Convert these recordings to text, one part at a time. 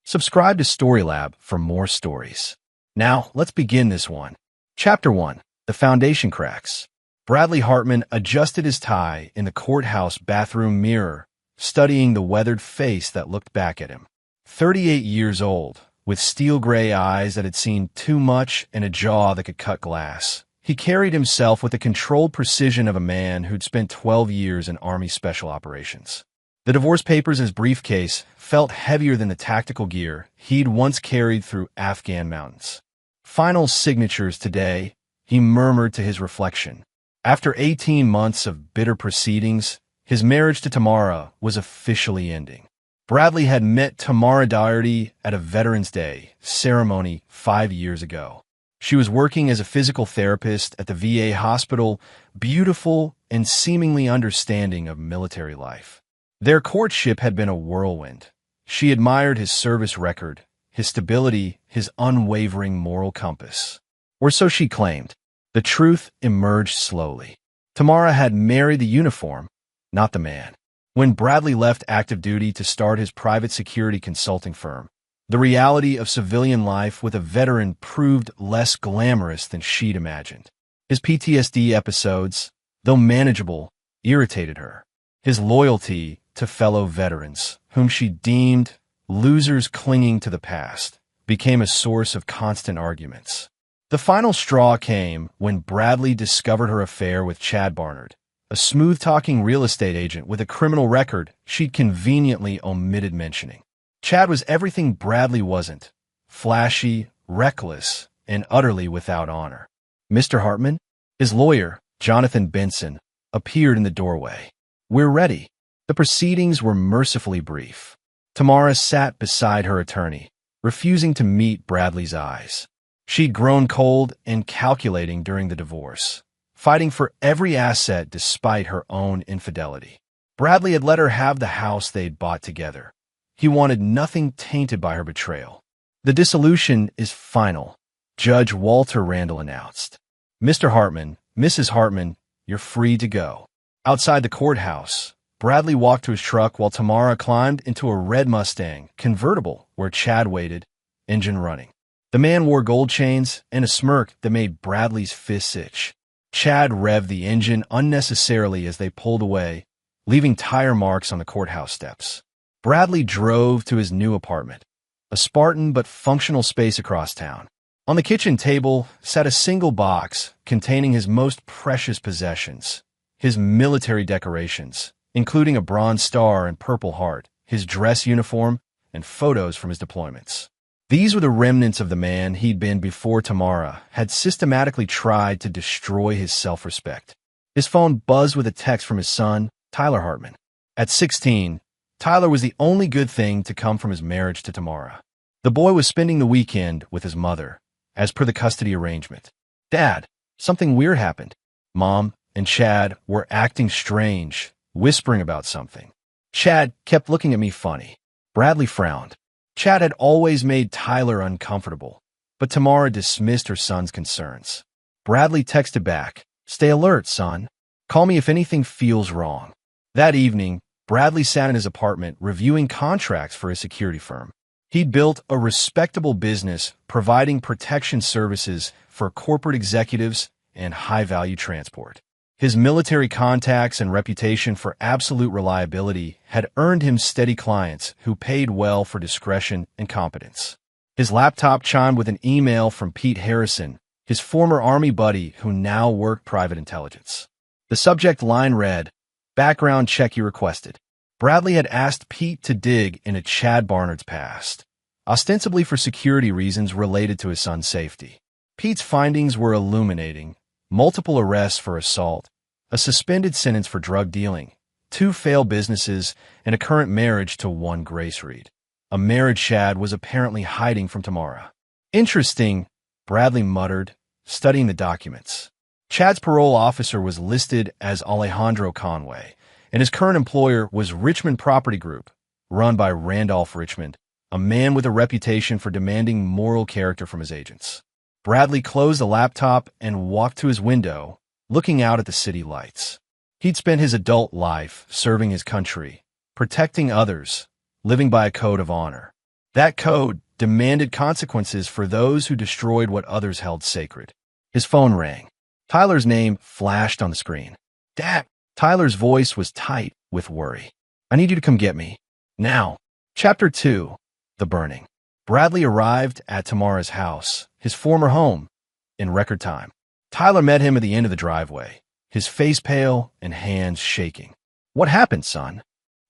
Subscribe to Storylab for more stories. Now, let's begin this one. Chapter 1. The Foundation Cracks. Bradley Hartman adjusted his tie in the courthouse bathroom mirror, studying the weathered face that looked back at him. 38 years old, with steel-gray eyes that had seen too much and a jaw that could cut glass. He carried himself with the controlled precision of a man who'd spent 12 years in Army Special Operations. The divorce papers in his briefcase felt heavier than the tactical gear he'd once carried through Afghan mountains. Final signatures today, he murmured to his reflection. After 18 months of bitter proceedings, his marriage to Tamara was officially ending. Bradley had met Tamara Doherty at a Veterans Day ceremony 5 years ago. She was working as a physical therapist at the VA hospital, beautiful and seemingly understanding of military life. Their courtship had been a whirlwind. She admired his service record, his stability, his unwavering moral compass. Or so she claimed. The truth emerged slowly. Tamara had married the uniform, not the man. When Bradley left active duty to start his private security consulting firm, the reality of civilian life with a veteran proved less glamorous than she'd imagined. His PTSD episodes, though manageable, irritated her. His loyalty to fellow veterans, whom she deemed losers clinging to the past, became a source of constant arguments. The final straw came when Bradley discovered her affair with Chad Barnard, a smooth-talking real estate agent with a criminal record she'd conveniently omitted mentioning. Chad was everything Bradley wasn't: flashy, reckless, and utterly without honor. Mr. Hartman, his lawyer, Jonathan Benson, appeared in the doorway. "We're ready." The proceedings were mercifully brief. Tamara sat beside her attorney, refusing to meet Bradley's eyes. She'd grown cold and calculating during the divorce, fighting for every asset despite her own infidelity. Bradley had let her have the house they'd bought together. He wanted nothing tainted by her betrayal. "The dissolution is final," Judge Walter Randall announced. "Mr. Hartman, Mrs. Hartman, you're free to go." Outside the courthouse, Bradley walked to his truck while Tamara climbed into a red Mustang convertible where Chad waited, engine running. The man wore gold chains and a smirk that made Bradley's fists itch. Chad revved the engine unnecessarily as they pulled away, leaving tire marks on the courthouse steps. Bradley drove to his new apartment, a Spartan but functional space across town. On the kitchen table sat a single box containing his most precious possessions, his military decorations, including a Bronze Star and Purple Heart, his dress uniform, and photos from his deployments. These were the remnants of the man he'd been before Tamara had systematically tried to destroy his self-respect. His phone buzzed with a text from his son, Tyler Hartman. At 16, Tyler was the only good thing to come from his marriage to Tamara. The boy was spending the weekend with his mother, as per the custody arrangement. "Dad, something weird happened." Mom and Chad were acting strange, whispering about something. Chad kept looking at me funny. Bradley frowned. Chad had always made Tyler uncomfortable, but Tamara dismissed her son's concerns. Bradley texted back, "Stay alert, son. Call me if anything feels wrong." That evening, Bradley sat in his apartment reviewing contracts for his security firm. He'd built a respectable business providing protection services for corporate executives and high-value transport. His military contacts and reputation for absolute reliability had earned him steady clients who paid well for discretion and competence. His laptop chimed with an email from Pete Harrison, his former Army buddy who now worked private intelligence. The subject line read, "Background check you requested." Bradley had asked Pete to dig into Chad Barnard's past, ostensibly for security reasons related to his son's safety. Pete's findings were illuminating: multiple arrests for assault, a suspended sentence for drug dealing, 2 failed businesses, and a current marriage to one Grace Reed. A marriage Chad was apparently hiding from Tamara. "Interesting," Bradley muttered, studying the documents. Chad's parole officer was listed as Alejandro Conway, and his current employer was Richmond Property Group, run by Randolph Richmond, a man with a reputation for demanding moral character from his agents. Bradley closed the laptop and walked to his window, looking out at the city lights. He'd spent his adult life serving his country, protecting others, living by a code of honor. That code demanded consequences for those who destroyed what others held sacred. His phone rang. Tyler's name flashed on the screen. Dad! Tyler's voice was tight with worry. I need you to come get me. Now. Chapter 2. The Burning. Bradley arrived at Tamara's house, his former home, in record time. Tyler met him at the end of the driveway, his face pale and hands shaking. What happened, son?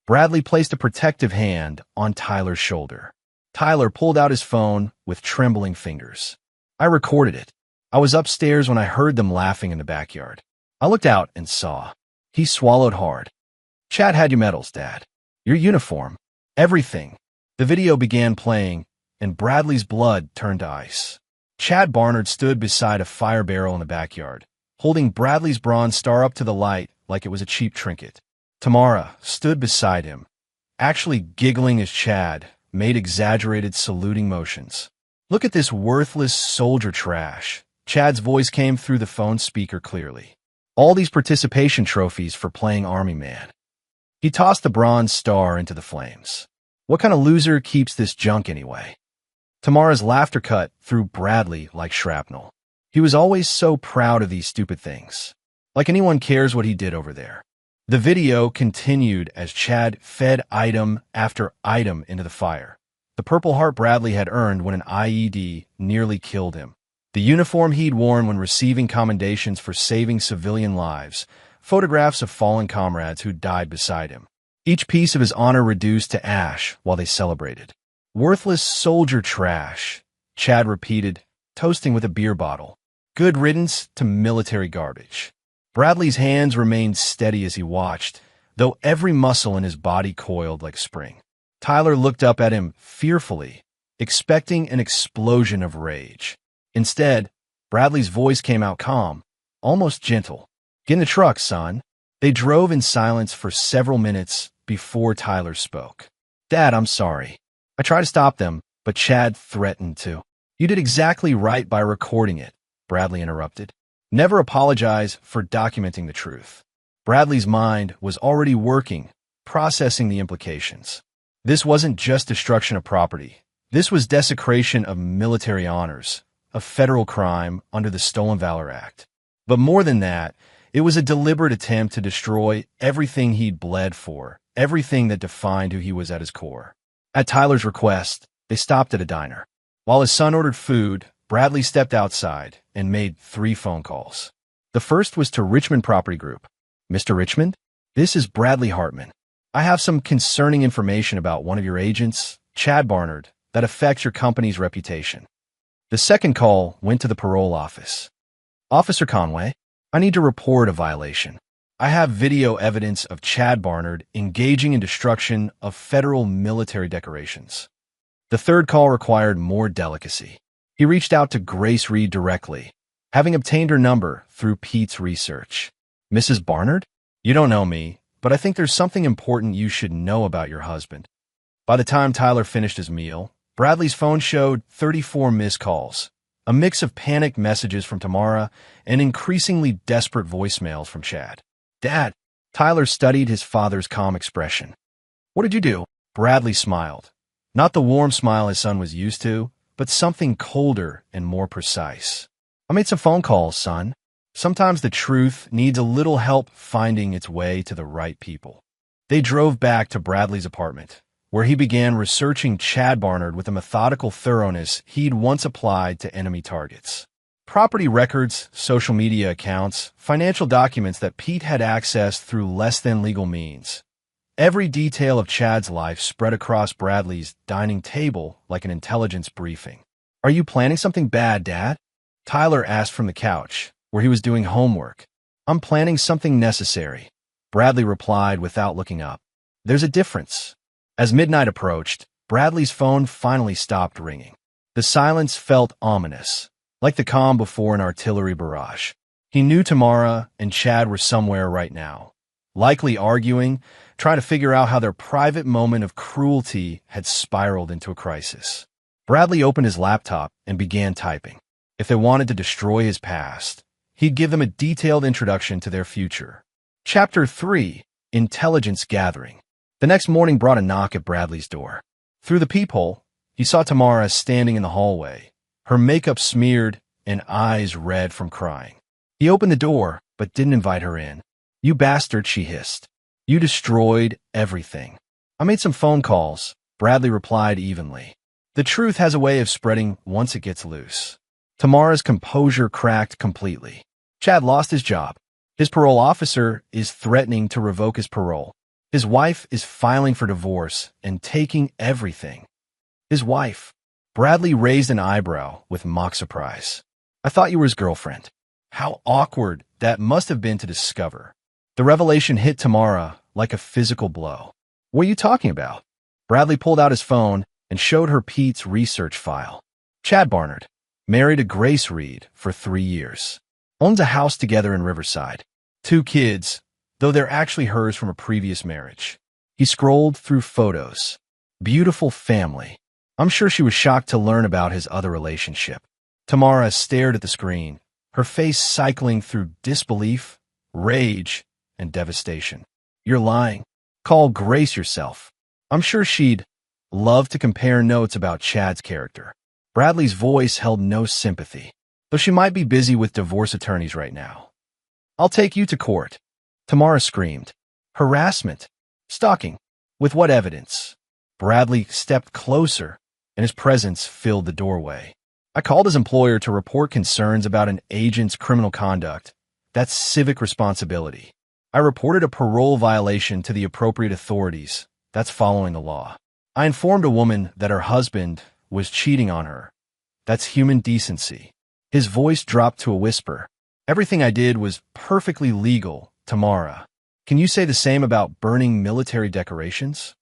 Bradley placed a protective hand on Tyler's shoulder. Tyler pulled out his phone with trembling fingers. I recorded it. I was upstairs when I heard them laughing in the backyard. I looked out and saw. He swallowed hard. Chad had your medals, Dad. Your uniform. Everything. The video began playing, and Bradley's blood turned to ice. Chad Barnard stood beside a fire barrel in the backyard, holding Bradley's bronze star up to the light like it was a cheap trinket. Tamara stood beside him, actually giggling as Chad made exaggerated saluting motions. Look at this worthless soldier trash. Chad's voice came through the phone speaker clearly. All these participation trophies for playing Army Man. He tossed the bronze star into the flames. What kind of loser keeps this junk anyway? Tamara's laughter cut through Bradley like shrapnel. He was always so proud of these stupid things. Like anyone cares what he did over there. The video continued as Chad fed item after item into the fire. The Purple Heart Bradley had earned when an IED nearly killed him. The uniform he'd worn when receiving commendations for saving civilian lives. Photographs of fallen comrades who died beside him. Each piece of his honor reduced to ash while they celebrated. Worthless soldier trash, Chad repeated, toasting with a beer bottle. Good riddance to military garbage. Bradley's hands remained steady as he watched, though every muscle in his body coiled like spring. Tyler looked up at him fearfully, expecting an explosion of rage. Instead, Bradley's voice came out calm, almost gentle. Get in the truck, son. They drove in silence for several minutes before Tyler spoke. Dad, I'm sorry. I tried to stop them, but Chad threatened to. You did exactly right by recording it, Bradley interrupted. Never apologize for documenting the truth. Bradley's mind was already working, processing the implications. This wasn't just destruction of property. This was desecration of military honors, a federal crime under the Stolen Valor Act. But more than that, it was a deliberate attempt to destroy everything he'd bled for, everything that defined who he was at his core. At Tyler's request, they stopped at a diner. While his son ordered food, Bradley stepped outside and made 3 phone calls. The first was to Richmond Property Group. Mr. Richmond, this is Bradley Hartman. I have some concerning information about one of your agents, Chad Barnard, that affects your company's reputation. The second call went to the parole office. Officer Conway, I need to report a violation. I have video evidence of Chad Barnard engaging in destruction of federal military decorations. The third call required more delicacy. He reached out to Grace Reed directly, having obtained her number through Pete's research. Mrs. Barnard? You don't know me, but I think there's something important you should know about your husband. By the time Tyler finished his meal, Bradley's phone showed 34 missed calls, a mix of panicked messages from Tamara and increasingly desperate voicemails from Chad. Dad, Tyler studied his father's calm expression. What did you do? Bradley smiled. Not the warm smile his son was used to, but something colder and more precise. I made some phone calls, son. Sometimes the truth needs a little help finding its way to the right people. They drove back to Bradley's apartment, where he began researching Chad Barnard with a methodical thoroughness he'd once applied to enemy targets. Property records, social media accounts, financial documents that Pete had accessed through less than legal means. Every detail of Chad's life spread across Bradley's dining table like an intelligence briefing. Are you planning something bad, Dad? Tyler asked from the couch, where he was doing homework. I'm planning something necessary, Bradley replied without looking up. There's a difference. As midnight approached, Bradley's phone finally stopped ringing. The silence felt ominous, like the calm before an artillery barrage. He knew Tamara and Chad were somewhere right now, likely arguing, trying to figure out how their private moment of cruelty had spiraled into a crisis. Bradley opened his laptop and began typing. If they wanted to destroy his past, he'd give them a detailed introduction to their future. Chapter 3, Intelligence Gathering. The next morning brought a knock at Bradley's door. Through the peephole, He saw Tamara standing in the hallway, her makeup smeared and eyes red from crying. He opened the door, but didn't invite her in. "You bastard," she hissed. "You destroyed everything." "I made some phone calls," Bradley replied evenly. The truth has a way of spreading once it gets loose. Tamara's composure cracked completely. Chad lost his job. His parole officer is threatening to revoke his parole. His wife is filing for divorce and taking everything. His wife. Bradley raised an eyebrow with mock surprise. "I thought you were his girlfriend." How awkward that must have been to discover. The revelation hit Tamara like a physical blow. "What are you talking about?" Bradley pulled out his phone and showed her Pete's research file. Chad Barnard, married to Grace Reed for 3 years. Owns a house together in Riverside. 2 kids, though they're actually hers from a previous marriage. He scrolled through photos. Beautiful family. I'm sure she was shocked to learn about his other relationship. Tamara stared at the screen, her face cycling through disbelief, rage, and devastation. "You're lying. Call Grace yourself." I'm sure she'd love to compare notes about Chad's character. Bradley's voice held no sympathy, though she might be busy with divorce attorneys right now. "I'll take you to court." Tamara screamed. "Harassment? Stalking? With what evidence?" Bradley stepped closer, and his presence filled the doorway. "I called his employer to report concerns about an agent's criminal conduct. That's civic responsibility. I reported a parole violation to the appropriate authorities. That's following the law. I informed a woman that her husband was cheating on her. That's human decency." His voice dropped to a whisper. "Everything I did was perfectly legal, Tamara. Can you say the same about burning military decorations?"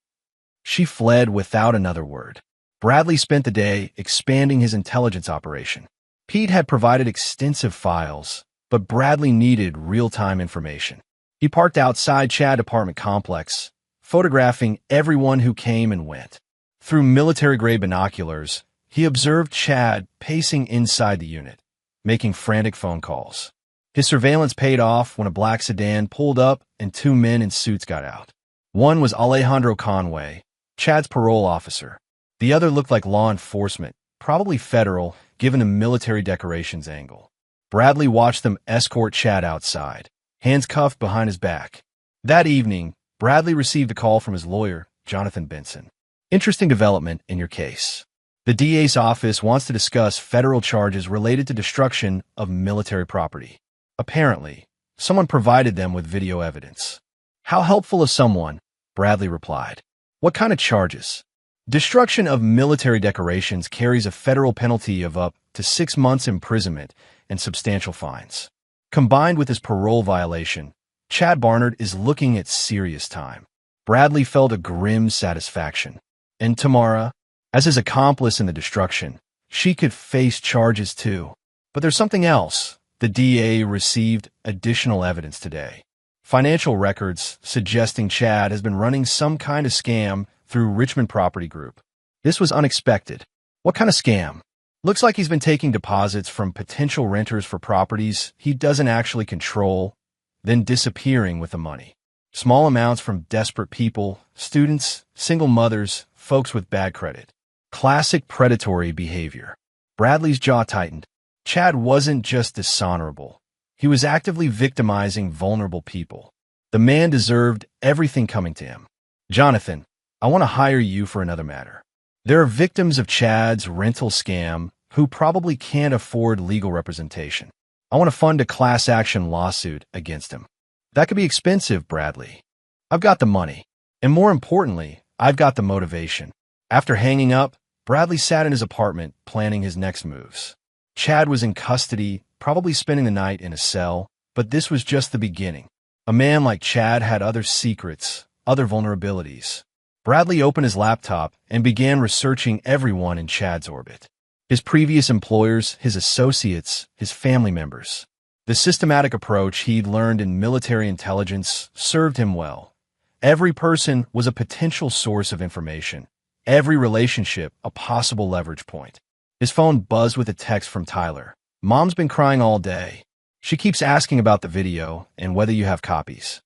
She fled without another word. Bradley spent the day expanding his intelligence operation. Pete had provided extensive files, but Bradley needed real-time information. He parked outside Chad apartment complex, photographing everyone who came and went. Through military-grade binoculars, he observed Chad pacing inside the unit, making frantic phone calls. His surveillance paid off when a black sedan pulled up and 2 men in suits got out. One was Alejandro Conway, Chad's parole officer. The other looked like law enforcement, probably federal, given the military decorations angle. Bradley watched them escort Chad outside, hands cuffed behind his back. That evening, Bradley received a call from his lawyer, Jonathan Benson. "Interesting development in your case. The DA's office wants to discuss federal charges related to destruction of military property. Apparently, someone provided them with video evidence." "How helpful of someone," Bradley replied. "What kind of charges?" "Destruction of military decorations carries a federal penalty of up to 6 months imprisonment and substantial fines. Combined with his parole violation, Chad Barnard is looking at serious time." Bradley felt a grim satisfaction. And Tamara, as his accomplice in the destruction, she could face charges too. But there's something else. The DA received additional evidence today. Financial records suggesting Chad has been running some kind of scam through Richmond Property Group. This was unexpected. "What kind of scam?" "Looks like he's been taking deposits from potential renters for properties he doesn't actually control, then disappearing with the money. Small amounts from desperate people, students, single mothers, folks with bad credit. Classic predatory behavior." Bradley's jaw tightened. Chad wasn't just dishonorable. He was actively victimizing vulnerable people. The man deserved everything coming to him. "Jonathan, I want to hire you for another matter. There are victims of Chad's rental scam who probably can't afford legal representation. I want to fund a class action lawsuit against him." "That could be expensive, Bradley." "I've got the money. And more importantly, I've got the motivation." After hanging up, Bradley sat in his apartment planning his next moves. Chad was in custody, probably spending the night in a cell, but this was just the beginning. A man like Chad had other secrets, other vulnerabilities. Bradley opened his laptop and began researching everyone in Chad's orbit. His previous employers, his associates, his family members. The systematic approach he'd learned in military intelligence served him well. Every person was a potential source of information. Every relationship a possible leverage point. His phone buzzed with a text from Tyler. "Mom's been crying all day. She keeps asking about the video and whether you have copies."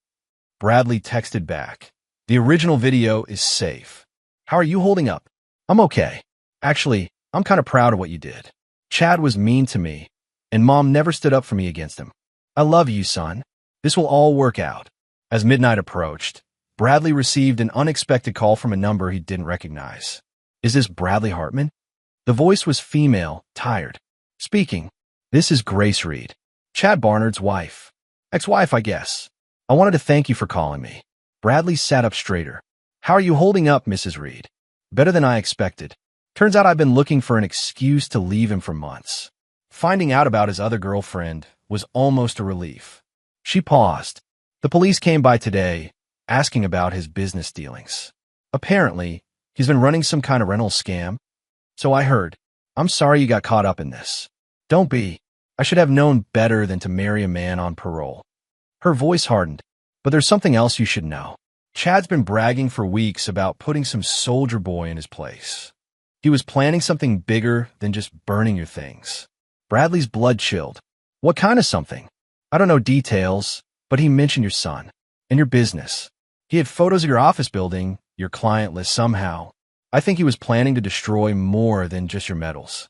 Bradley texted back. "The original video is safe. How are you holding up?" "I'm okay. Actually, I'm kind of proud of what you did. Chad was mean to me, and Mom never stood up for me against him. I love you, son. This will all work out. As midnight approached, Bradley received an unexpected call from a number he didn't recognize. Is this Bradley Hartman? The voice was female, tired. Speaking. This is Grace Reed, Chad Barnard's wife. Ex-wife, I guess. I wanted to thank you for calling me. Bradley sat up straighter. How are you holding up, Mrs. Reed? Better than I expected. Turns out I've been looking for an excuse to leave him for months. Finding out about his other girlfriend was almost a relief. She paused. The police came by today, asking about his business dealings. Apparently, he's been running some kind of rental scam. So I heard. I'm sorry you got caught up in this. Don't be. I should have known better than to marry a man on parole. Her voice hardened. But there's something else you should know. Chad's been bragging for weeks about putting some soldier boy in his place. He was planning something bigger than just burning your things. Bradley's blood chilled. What kind of something? I don't know details, but he mentioned your son and your business. He had photos of your office building, your client list somehow. I think he was planning to destroy more than just your medals.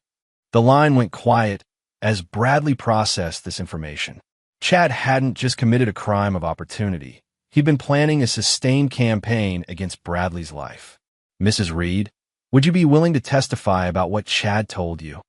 The line went quiet as Bradley processed this information. Chad hadn't just committed a crime of opportunity. He'd been planning a sustained campaign against Bradley's life. Mrs. Reed, would you be willing to testify about what Chad told you?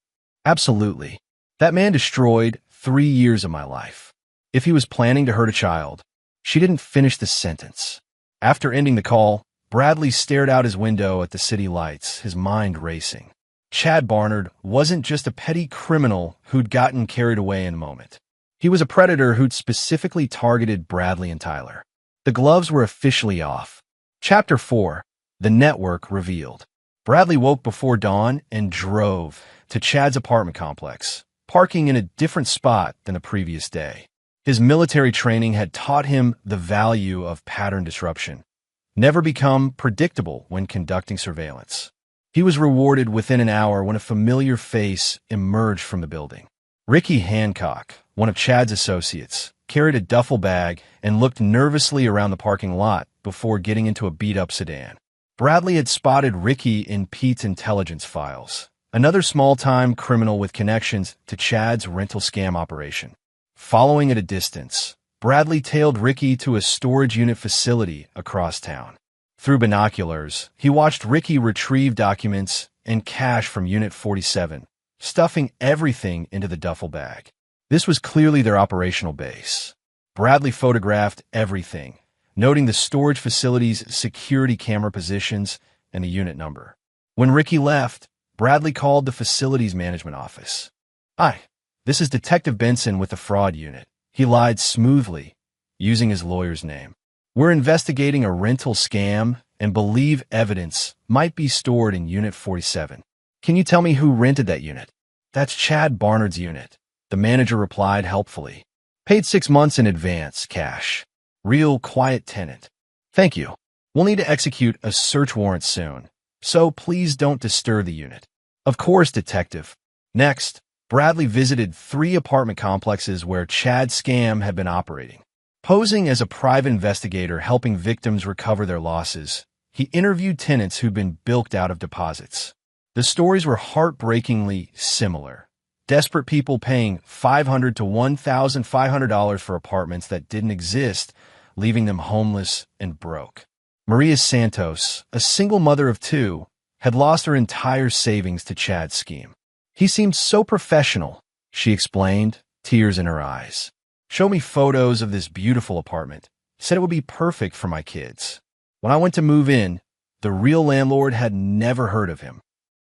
Absolutely. That man destroyed 3 years of my life. If he was planning to hurt a child, she didn't finish the sentence. After ending the call, Bradley stared out his window at the city lights, his mind racing. Chad Barnard wasn't just a petty criminal who'd gotten carried away in a moment. He was a predator who'd specifically targeted Bradley and Tyler. The gloves were officially off. Chapter 4, The Network Revealed. Bradley woke before dawn and drove to Chad's apartment complex, parking in a different spot than the previous day. His military training had taught him the value of pattern disruption. Never become predictable when conducting surveillance. He was rewarded within an hour when a familiar face emerged from the building. Ricky Hancock, one of Chad's associates, carried a duffel bag and looked nervously around the parking lot before getting into a beat-up sedan. Bradley had spotted Ricky in Pete's intelligence files, another small-time criminal with connections to Chad's rental scam operation. Following at a distance, Bradley tailed Ricky to a storage unit facility across town. Through binoculars, he watched Ricky retrieve documents and cash from Unit 47, stuffing everything into the duffel bag. This was clearly their operational base. Bradley photographed everything, noting the storage facility's security camera positions and the unit number. When Ricky left, Bradley called the facility's management office. Hi, this is Detective Benson with the fraud unit. He lied smoothly, using his lawyer's name. We're investigating a rental scam and believe evidence might be stored in Unit 47. Can you tell me who rented that unit? That's Chad Barnard's unit. The manager replied helpfully. Paid 6 months in advance, cash. Real quiet tenant. Thank you. We'll need to execute a search warrant soon, so please don't disturb the unit. Of course, Detective. Next, Bradley visited 3 apartment complexes where Chad's scam had been operating. Posing as a private investigator helping victims recover their losses, he interviewed tenants who'd been bilked out of deposits. The stories were heartbreakingly similar. Desperate people paying $500 to $1,500 for apartments that didn't exist, leaving them homeless and broke. Maria Santos, a single mother of 2, had lost her entire savings to Chad's scheme. He seemed so professional, she explained, tears in her eyes. Show me photos of this beautiful apartment. Said it would be perfect for my kids. When I went to move in, the real landlord had never heard of him.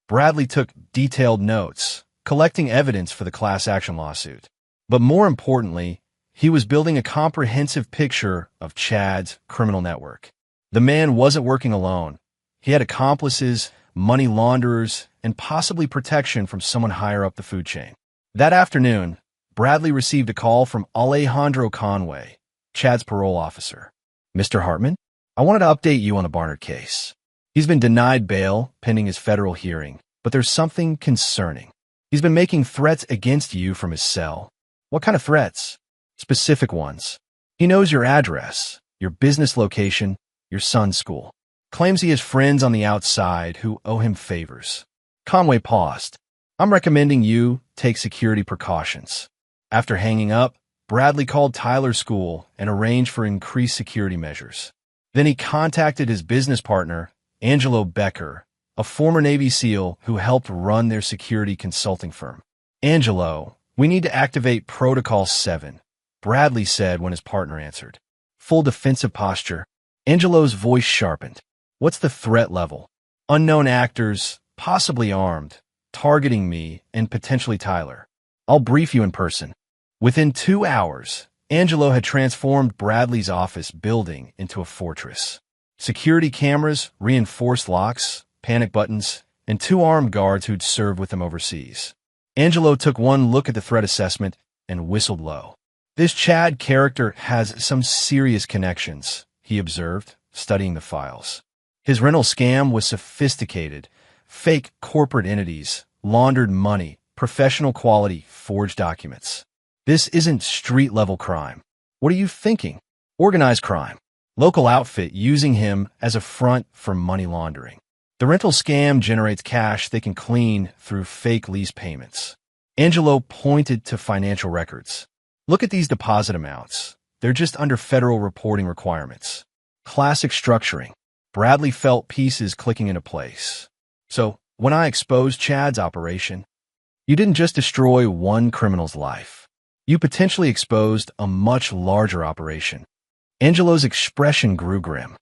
Bradley took detailed notes, collecting evidence for the class action lawsuit. But more importantly, he was building a comprehensive picture of Chad's criminal network. The man wasn't working alone. He had accomplices, money launderers, and possibly protection from someone higher up the food chain. That afternoon, Bradley received a call from Alejandro Conway, Chad's parole officer. Mr. Hartman, I wanted to update you on the Barnard case. He's been denied bail pending his federal hearing, but there's something concerning. He's been making threats against you from his cell. What kind of threats? Specific ones. He knows your address, your business location, your son's school. Claims he has friends on the outside who owe him favors. Conway paused. I'm recommending you take security precautions. After hanging up, Bradley called Tyler's school and arranged for increased security measures. Then he contacted his business partner, Angelo Becker, a former Navy SEAL who helped run their security consulting firm. Angelo, we need to activate Protocol 7, Bradley said when his partner answered. Full defensive posture. Angelo's voice sharpened. What's the threat level? Unknown actors, possibly armed, targeting me and potentially Tyler. I'll brief you in person. Within 2 hours, Angelo had transformed Bradley's office building into a fortress. Security cameras, reinforced locks, panic buttons, and 2 armed guards who'd served with him overseas. Angelo took one look at the threat assessment and whistled low. This Chad character has some serious connections, he observed, studying the files. His rental scam was sophisticated. Fake corporate entities, laundered money, professional quality, forged documents. This isn't street-level crime. What are you thinking? Organized crime. Local outfit using him as a front for money laundering. The rental scam generates cash they can clean through fake lease payments. Angelo pointed to financial records. Look at these deposit amounts. They're just under federal reporting requirements. Classic structuring. Bradley felt pieces clicking into place. So, when I exposed Chad's operation, you didn't just destroy one criminal's life. You potentially exposed a much larger operation. Angelo's expression grew grim.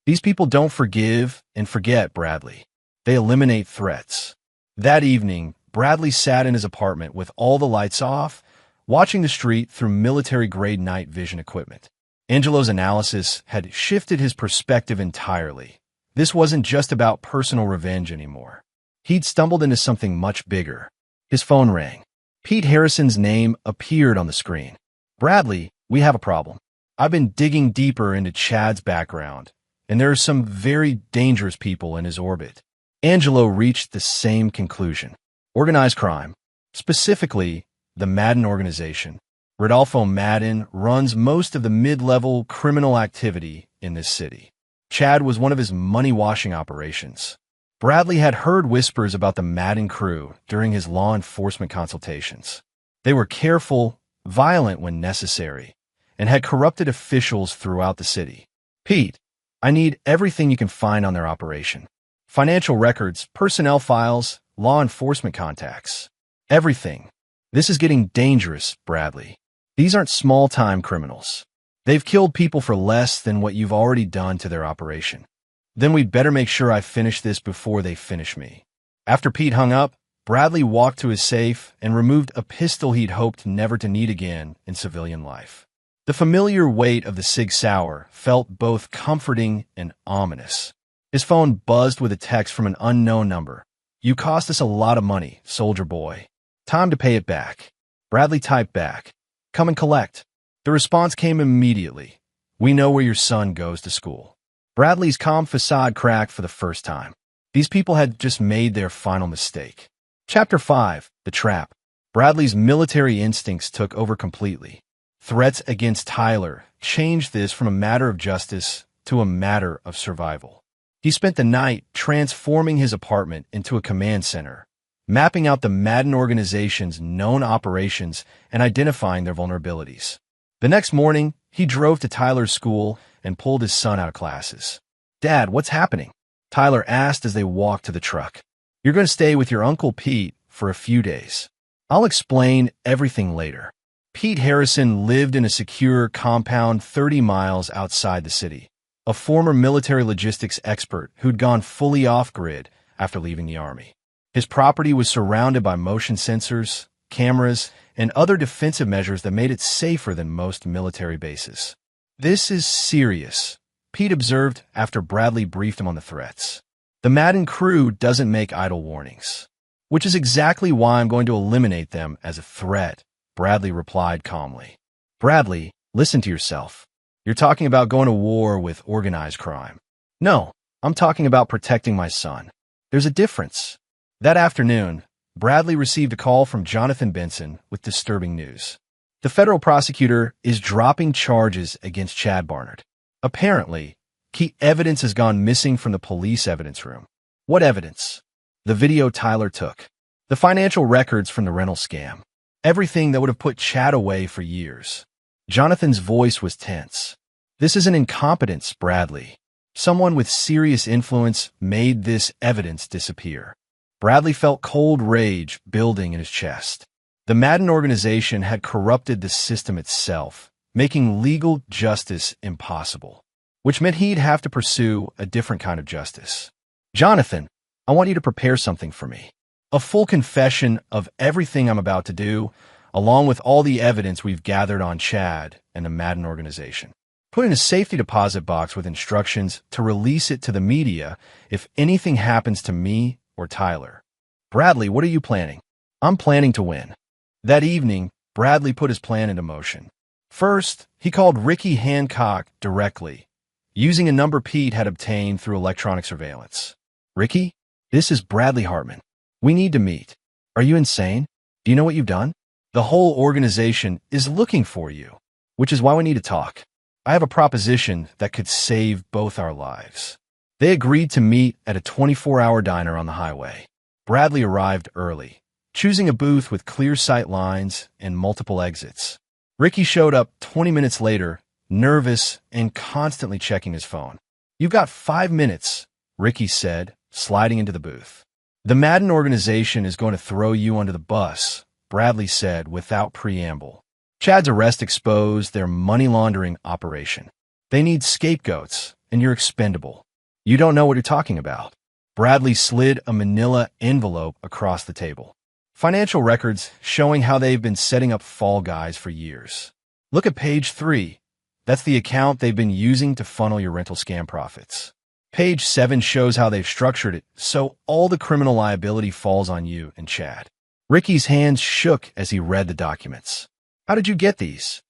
These people don't forgive and forget, Bradley. They eliminate threats. That evening, Bradley sat in his apartment with all the lights off, watching the street through military-grade night vision equipment. Angelo's analysis had shifted his perspective entirely. This wasn't just about personal revenge anymore. He'd stumbled into something much bigger. His phone rang. Pete Harrison's name appeared on the screen. Bradley, we have a problem. I've been digging deeper into Chad's background, and there are some very dangerous people in his orbit. Angelo reached the same conclusion. Organized crime, specifically the Madden organization. Rodolfo Madden runs most of the mid-level criminal activity in this city. Chad was one of his money-washing operations. Bradley had heard whispers about the Madden crew during his law enforcement consultations. They were careful, violent when necessary, and had corrupted officials throughout the city. Pete, I need everything you can find on their operation. Financial records, personnel files, law enforcement contacts. Everything. This is getting dangerous, Bradley. These aren't small-time criminals. They've killed people for less than what you've already done to their operation. Then we'd better make sure I finish this before they finish me. After Pete hung up, Bradley walked to his safe and removed a pistol he'd hoped never to need again in civilian life. The familiar weight of the Sig Sauer felt both comforting and ominous. His phone buzzed with a text from an unknown number. You cost us a lot of money, soldier boy. Time to pay it back. Bradley typed back. Come and collect. The response came immediately. We know where your son goes to school. Bradley's calm facade cracked for the first time. These people had just made their final mistake. Chapter 5, The Trap. Bradley's military instincts took over completely. Threats against Tyler changed this from a matter of justice to a matter of survival. He spent the night transforming his apartment into a command center, mapping out the Madden organization's known operations and identifying their vulnerabilities. The next morning, he drove to Tyler's school and pulled his son out of classes. Dad, what's happening? Tyler asked as they walked to the truck. You're going to stay with your Uncle Pete for a few days. I'll explain everything later. Pete Harrison lived in a secure compound 30 miles outside the city, a former military logistics expert who'd gone fully off-grid after leaving the Army. His property was surrounded by motion sensors, cameras, and other defensive measures that made it safer than most military bases. This is serious, Pete observed after Bradley briefed him on the threats. The Madden crew doesn't make idle warnings, which is exactly why I'm going to eliminate them as a threat, Bradley replied calmly. Bradley, listen to yourself. You're talking about going to war with organized crime. No, I'm talking about protecting my son. There's a difference. That afternoon, Bradley received a call from Jonathan Benson with disturbing news. The federal prosecutor is dropping charges against Chad Barnard. Apparently, key evidence has gone missing from the police evidence room. What evidence? the video Tyler took, the financial records from the rental scam, everything that would have put Chad away for years. Jonathan's voice was tense. This isn't incompetence, Bradley. Someone with serious influence made this evidence disappear. Bradley felt cold rage building in his chest. The Madden organization had corrupted the system itself, making legal justice impossible, which meant he'd have to pursue a different kind of justice. Jonathan, I want you to prepare something for me. A full confession of everything I'm about to do, along with all the evidence we've gathered on Chad and the Madden organization. Put in a safety deposit box with instructions to release it to the media if anything happens to me or Tyler. Bradley, what are you planning? I'm planning to win. That evening, Bradley put his plan into motion. First, he called Ricky Hancock directly, using a number Pete had obtained through electronic surveillance. Ricky, this is Bradley Hartman. We need to meet. Are you insane? Do you know what you've done? The whole organization is looking for you, which is why we need to talk. I have a proposition that could save both our lives. They agreed to meet at a 24-hour diner on the highway. Bradley arrived early, choosing a booth with clear sight lines and multiple exits. Ricky showed up 20 minutes later, nervous and constantly checking his phone. You've got 5 minutes, Ricky said, sliding into the booth. The Madden organization is going to throw you under the bus, Bradley said without preamble. Chad's arrest exposed their money laundering operation. They need scapegoats, and you're expendable. You don't know what you're talking about. Bradley slid a manila envelope across the table. Financial records showing how they've been setting up fall guys for years. Look at page 3. That's the account they've been using to funnel your rental scam profits. Page 7 shows how they've structured it, so all the criminal liability falls on you and Chad. Ricky's hands shook as he read the documents. How did you get these?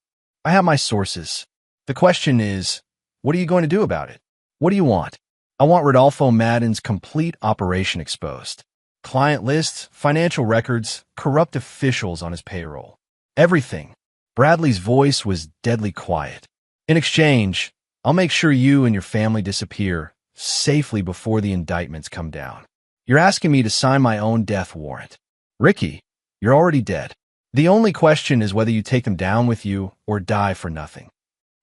I have my sources. The question is, what are you going to do about it? What do you want? I want Rodolfo Madden's complete operation exposed. Client lists, financial records, corrupt officials on his payroll. Everything. Bradley's voice was deadly quiet. In exchange, I'll make sure you and your family disappear safely before the indictments come down. You're asking me to sign my own death warrant. Ricky, you're already dead. The only question is whether you take them down with you or die for nothing.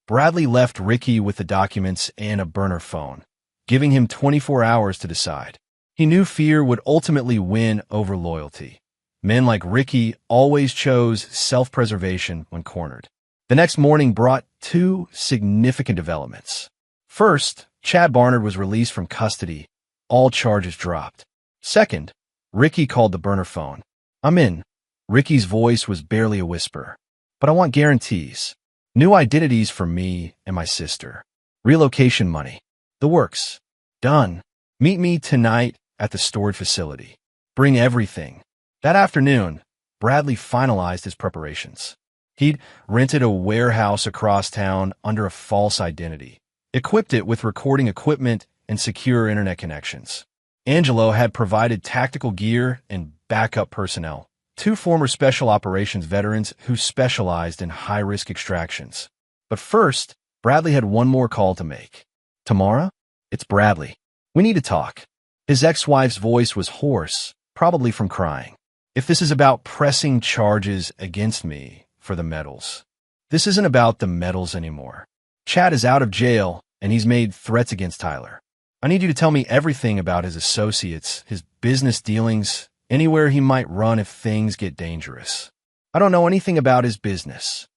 Bradley left Ricky with the documents and a burner phone, giving him 24 hours to decide. He knew fear would ultimately win over loyalty. Men like Ricky always chose self-preservation when cornered. The next morning brought 2 significant developments. First, Chad Barnard was released from custody, all charges dropped. Second, Ricky called the burner phone. I'm in. Ricky's voice was barely a whisper. But I want guarantees. New identities for me and my sister. Relocation money. The works. Done. Meet me tonight at the storage facility. Bring everything. That afternoon, Bradley finalized his preparations. He'd rented a warehouse across town under a false identity, equipped it with recording equipment and secure internet connections. Angelo had provided tactical gear and backup personnel, 2 former special operations veterans who specialized in high-risk extractions. But first, Bradley had one more call to make. Tamara? It's Bradley. We need to talk. His ex-wife's voice was hoarse, probably from crying. If this is about pressing charges against me for the medals, this isn't about the medals anymore. Chad is out of jail, and he's made threats against Tyler. I need you to tell me everything about his associates, his business dealings, anywhere he might run if things get dangerous. I don't know anything about his business.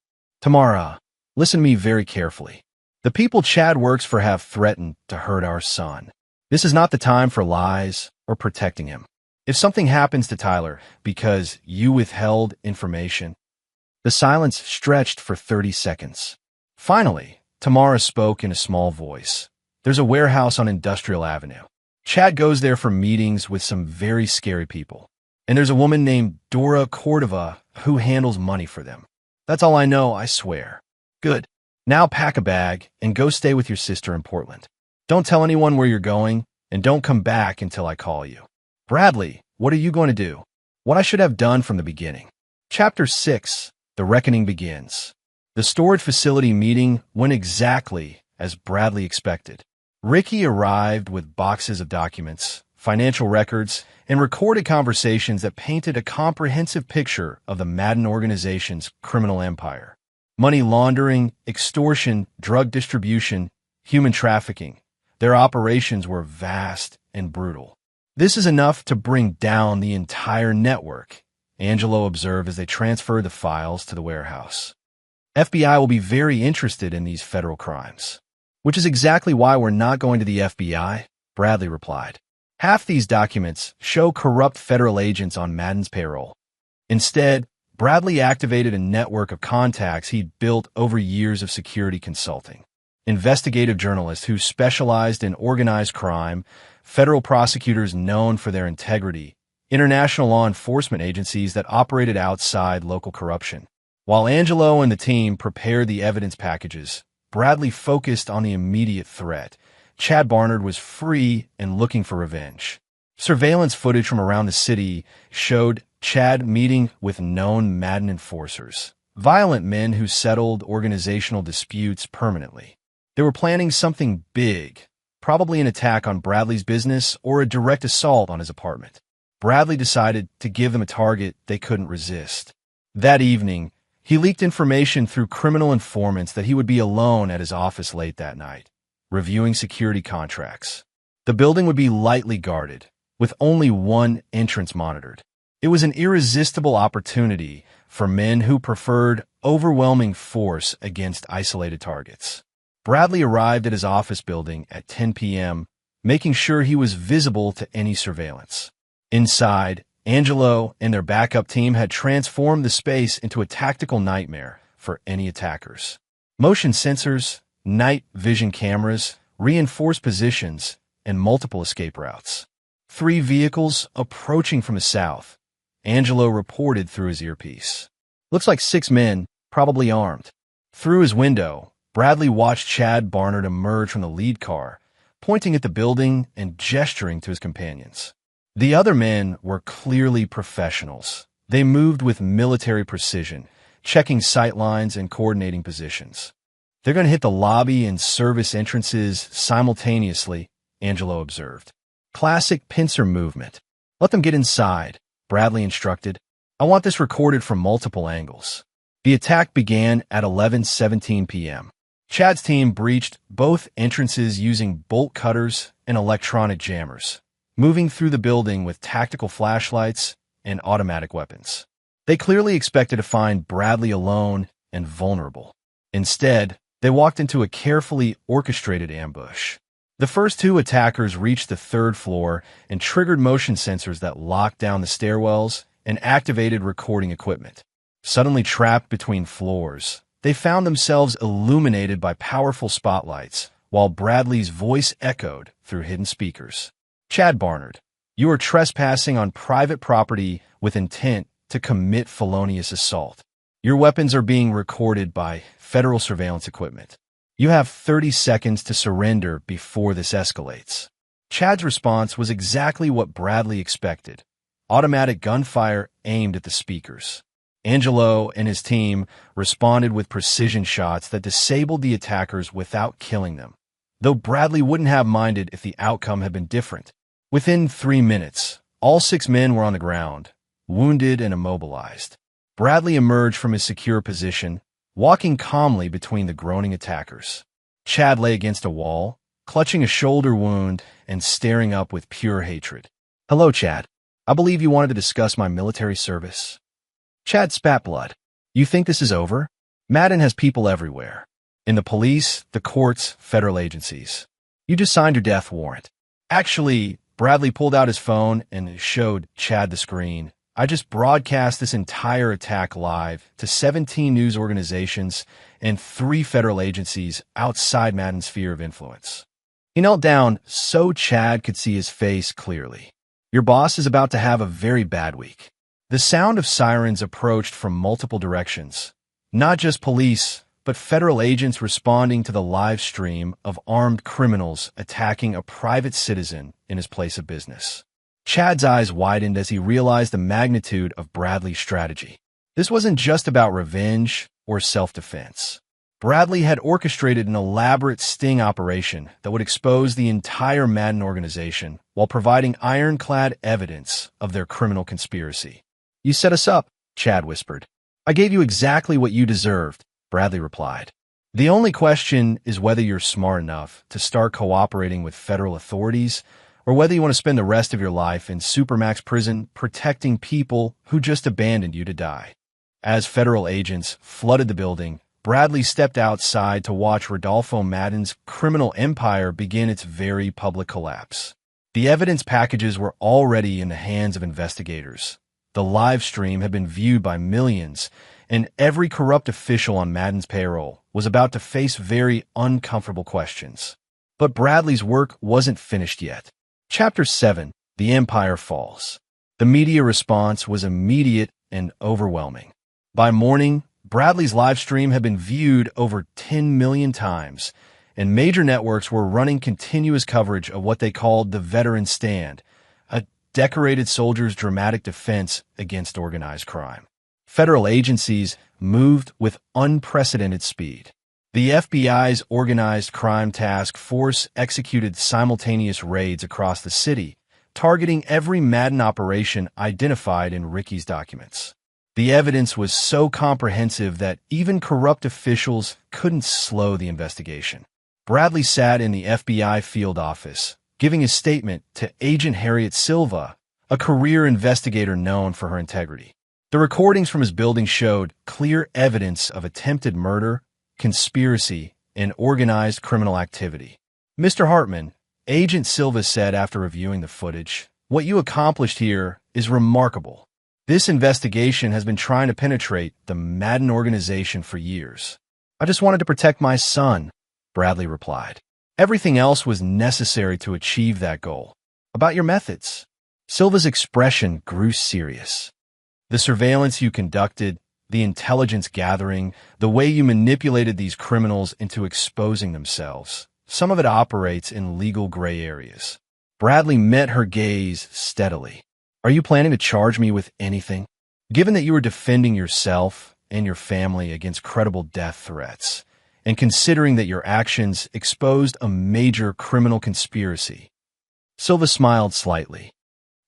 Tamara, listen to me very carefully. The people Chad works for have threatened to hurt our son. This is not the time for lies or protecting him. If something happens to Tyler because you withheld information, the silence stretched for 30 seconds. Finally, Tamara spoke in a small voice. There's a warehouse on Industrial Avenue. Chad goes there for meetings with some very scary people. And there's a woman named Dora Cordova who handles money for them. That's all I know, I swear. Good. Now pack a bag and go stay with your sister in Portland. Don't tell anyone where you're going, and don't come back until I call you. Bradley, what are you going to do? What I should have done from the beginning. Chapter 6, The Reckoning Begins. The storage facility meeting went exactly as Bradley expected. Ricky arrived with boxes of documents, financial records, and recorded conversations that painted a comprehensive picture of the Madden organization's criminal empire. Money laundering, extortion, drug distribution, human trafficking. Their operations were vast and brutal. "This is enough to bring down the entire network," Angelo observed as they transferred the files to the warehouse. "FBI will be very interested in these federal crimes." "Which is exactly why we're not going to the FBI," Bradley replied. "Half these documents show corrupt federal agents on Madden's payroll." Instead, Bradley activated a network of contacts he'd built over years of security consulting. Investigative journalists who specialized in organized crime, federal prosecutors known for their integrity, international law enforcement agencies that operated outside local corruption. While Angelo and the team prepared the evidence packages, Bradley focused on the immediate threat. Chad Barnard was free and looking for revenge. Surveillance footage from around the city showed Chad meeting with known Madden enforcers, violent men who settled organizational disputes permanently. They were planning something big, probably an attack on Bradley's business or a direct assault on his apartment. Bradley decided to give them a target they couldn't resist. That evening, he leaked information through criminal informants that he would be alone at his office late that night, reviewing security contracts. The building would be lightly guarded, with only one entrance monitored. It was an irresistible opportunity for men who preferred overwhelming force against isolated targets. Bradley arrived at his office building at 10 p.m., making sure he was visible to any surveillance. Inside, Angelo and their backup team had transformed the space into a tactical nightmare for any attackers. Motion sensors, night vision cameras, reinforced positions, and multiple escape routes. 3 vehicles approaching from the south, Angelo reported through his earpiece. "Looks like 6 men, probably armed." Through his window, Bradley watched Chad Barnard emerge from the lead car, pointing at the building and gesturing to his companions. The other men were clearly professionals. They moved with military precision, checking sight lines and coordinating positions. "They're going to hit the lobby and service entrances simultaneously," Angelo observed. "Classic pincer movement. Let them get inside," Bradley instructed. "I want this recorded from multiple angles." The attack began at 11:17 p.m. Chad's team breached both entrances using bolt cutters and electronic jammers, moving through the building with tactical flashlights and automatic weapons. They clearly expected to find Bradley alone and vulnerable. Instead, they walked into a carefully orchestrated ambush. The first 2 attackers reached the 3rd floor and triggered motion sensors that locked down the stairwells and activated recording equipment. Suddenly trapped between floors, they found themselves illuminated by powerful spotlights, while Bradley's voice echoed through hidden speakers. "Chad Barnard, you are trespassing on private property with intent to commit felonious assault. Your weapons are being recorded by federal surveillance equipment. You have 30 seconds to surrender before this escalates." Chad's response was exactly what Bradley expected: automatic gunfire aimed at the speakers. Angelo and his team responded with precision shots that disabled the attackers without killing them, though Bradley wouldn't have minded if the outcome had been different. Within 3 minutes, all 6 men were on the ground, wounded and immobilized. Bradley emerged from his secure position, walking calmly between the groaning attackers. Chad lay against a wall, clutching a shoulder wound and staring up with pure hatred. "Hello, Chad. I believe you wanted to discuss my military service." Chad spat blood. "You think this is over? Madden has people everywhere. In the police, the courts, federal agencies. You just signed your death warrant." "Actually," Bradley pulled out his phone and showed Chad the screen. "I just broadcast this entire attack live to 17 news organizations and 3 federal agencies outside Madden's sphere of influence." He knelt down so Chad could see his face clearly. "Your boss is about to have a very bad week." The sound of sirens approached from multiple directions. Not just police, but federal agents responding to the live stream of armed criminals attacking a private citizen in his place of business. Chad's eyes widened as he realized the magnitude of Bradley's strategy. This wasn't just about revenge or self-defense. Bradley had orchestrated an elaborate sting operation that would expose the entire Madden organization while providing ironclad evidence of their criminal conspiracy. "You set us up," Chad whispered. "I gave you exactly what you deserved," Bradley replied. "The only question is whether you're smart enough to start cooperating with federal authorities or whether you want to spend the rest of your life in Supermax prison protecting people who just abandoned you to die." As federal agents flooded the building, Bradley stepped outside to watch Rodolfo Madden's criminal empire begin its very public collapse. The evidence packages were already in the hands of investigators. The live stream had been viewed by millions, and every corrupt official on Madden's payroll was about to face very uncomfortable questions. But Bradley's work wasn't finished yet. Chapter 7: The Empire Falls. The media response was immediate and overwhelming. By morning, Bradley's live stream had been viewed over 10 million times, and major networks were running continuous coverage of what they called the Veteran Stand, a decorated soldier's dramatic defense against organized crime. Federal agencies moved with unprecedented speed. The FBI's Organized Crime Task Force executed simultaneous raids across the city, targeting every Madden operation identified in Ricky's documents. The evidence was so comprehensive that even corrupt officials couldn't slow the investigation. Bradley sat in the FBI field office, giving his statement to Agent Harriet Silva, a career investigator known for her integrity. The recordings from his building showed clear evidence of attempted murder, conspiracy, and organized criminal activity. "Mr. Hartman," Agent Silva said after reviewing the footage, "what you accomplished here is remarkable. This investigation has been trying to penetrate the Madden organization for years." "I just wanted to protect my son," Bradley replied. "Everything else was necessary to achieve that goal." "About your methods?" Silva's expression grew serious. "The surveillance you conducted, the intelligence gathering, the way you manipulated these criminals into exposing themselves. Some of it operates in legal gray areas." Bradley met her gaze steadily. "Are you planning to charge me with anything? Given that you were defending yourself and your family against credible death threats, and considering that your actions exposed a major criminal conspiracy." Silva smiled slightly.